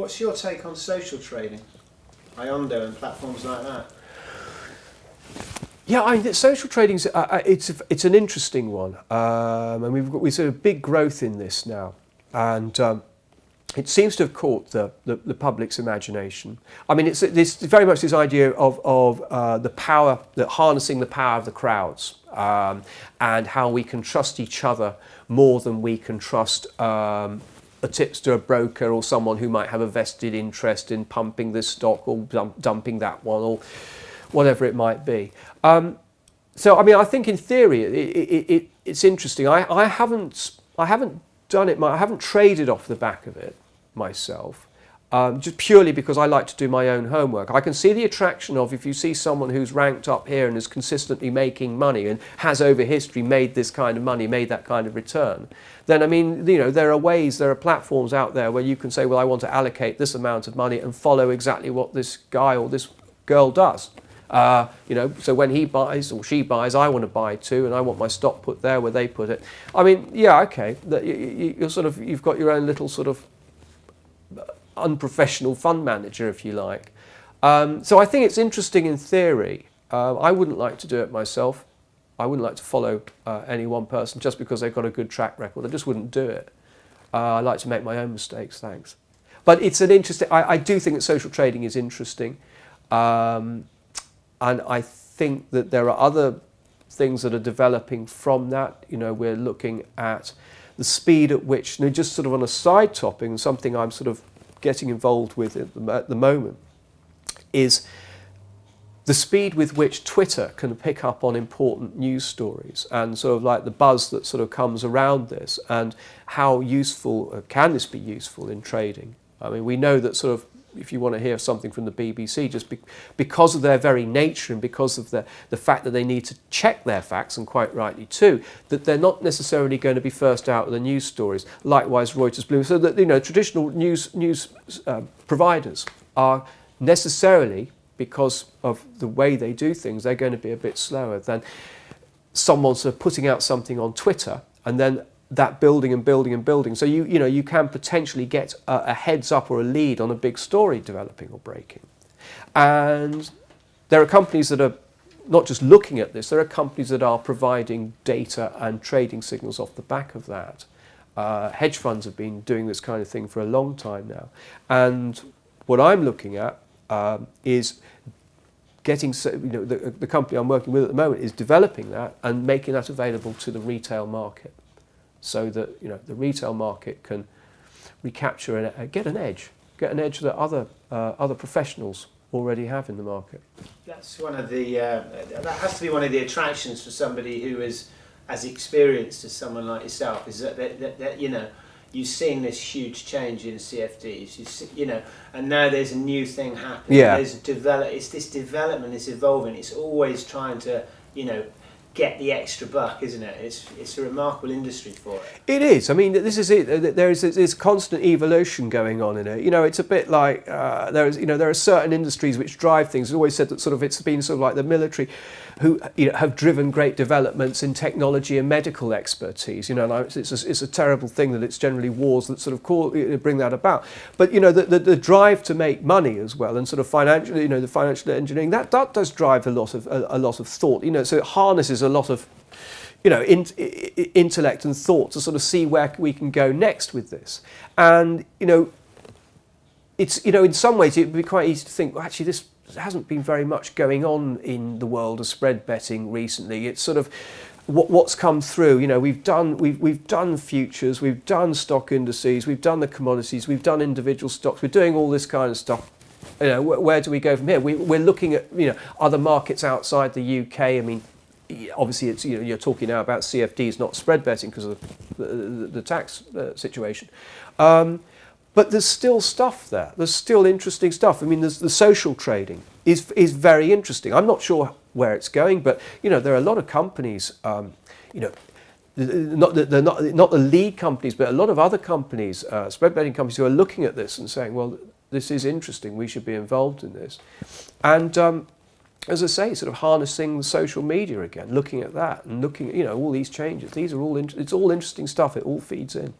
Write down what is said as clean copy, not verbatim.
What's your take on social trading, Iondo and platforms like that? Yeah, social trading it's an interesting one, and we've sort of big growth in this now, and it seems to have caught the public's imagination. I mean, it's very much this idea of the power, harnessing the power of the crowds, and how we can trust each other more than we can trust a tipster, a broker, or someone who might have a vested interest in pumping this stock or dumping that one, or whatever it might be. So, I mean, I think in theory it's interesting. I haven't done it. I haven't traded off the back of it myself, just purely because I like to do my own homework. I can see the attraction of, if you see someone who's ranked up here and is consistently making money and has over history made this kind of money, made that kind of return, then, I mean, you know, there are platforms out there where you can say, well, I want to allocate this amount of money and follow exactly what this guy or this girl does. You know, so when he buys or she buys, I want to buy too, and I want my stock put there where they put it. I mean, yeah, okay, you've got your own little sort of unprofessional fund manager, if you like. So I think it's interesting in theory. I wouldn't like to do it myself. I wouldn't like to follow any one person just because they've got a good track record. I just wouldn't do it. I like to make my own mistakes, thanks. But it's an interesting, I do think that social trading is interesting. And I think that there are other things that are developing from that. You know, we're looking at the speed at which, you know, just sort of on a side topic, and something I'm sort of getting involved with at the moment, is the speed with which Twitter can pick up on important news stories, and sort of like the buzz that sort of comes around this, and how useful, can this be useful in trading? I mean, we know that sort of, if you want to hear something from the BBC, just because of their very nature and because of the fact that they need to check their facts, and quite rightly too, that they're not necessarily going to be first out with the news stories. Likewise, Reuters, Bloomberg, so that, you know, traditional news providers are necessarily, because of the way they do things, they're going to be a bit slower than someone sort of putting out something on Twitter and then that building and building and building. So you know, you can potentially get a heads up or a lead on a big story developing or breaking. And there are companies that are not just looking at this, there are companies that are providing data and trading signals off the back of that. Hedge funds have been doing this kind of thing for a long time now. And what I'm looking at is getting, you know, the company I'm working with at the moment is developing that and making that available to the retail market, so that, you know, the retail market can recapture and get an edge that other professionals already have in the market. That's one of the that has to be one of the attractions for somebody who is as experienced as someone like yourself, is that you know, you've seen this huge change in CFDs, you know, and now there's a new thing happening. Yeah. It's this development, it's evolving, it's always trying to, you know, get the extra buck, isn't it? It's a remarkable industry for it. It is. I mean, this is it. There is this constant evolution going on in it. You know, it's a bit like there are certain industries which drive things. It's always said that sort of it's been sort of like the military, who, you know, have driven great developments in technology and medical expertise. You know, and it's a terrible thing that it's generally wars that sort of bring that about. But, you know, the drive to make money as well, and sort of financial, you know, the financial engineering, that does drive a lot of thought. You know, so it harnesses a lot of, you know, intellect and thought to sort of see where we can go next with this. And, you know, it's, you know, in some ways it would be quite easy to think, well, actually this hasn't been very much going on in the world of spread betting recently. It's sort of what's come through. You know, we've done futures, we've done stock indices, we've done the commodities, we've done individual stocks, we're doing all this kind of stuff. You know, where do we go from here? We're looking at, you know, other markets outside the UK. I mean, obviously, it's, you know, you're talking now about CFDs, not spread betting, because of the tax situation. But there's still stuff there. There's still interesting stuff. I mean, there's the social trading is very interesting. I'm not sure where it's going, but, you know, there are a lot of companies, you know, not the lead companies, but a lot of other companies, spread betting companies, who are looking at this and saying, well, this is interesting. We should be involved in this. And as I say, sort of harnessing the social media again, looking at that and looking at, you know, all these changes. These are all it's all interesting stuff. It all feeds in.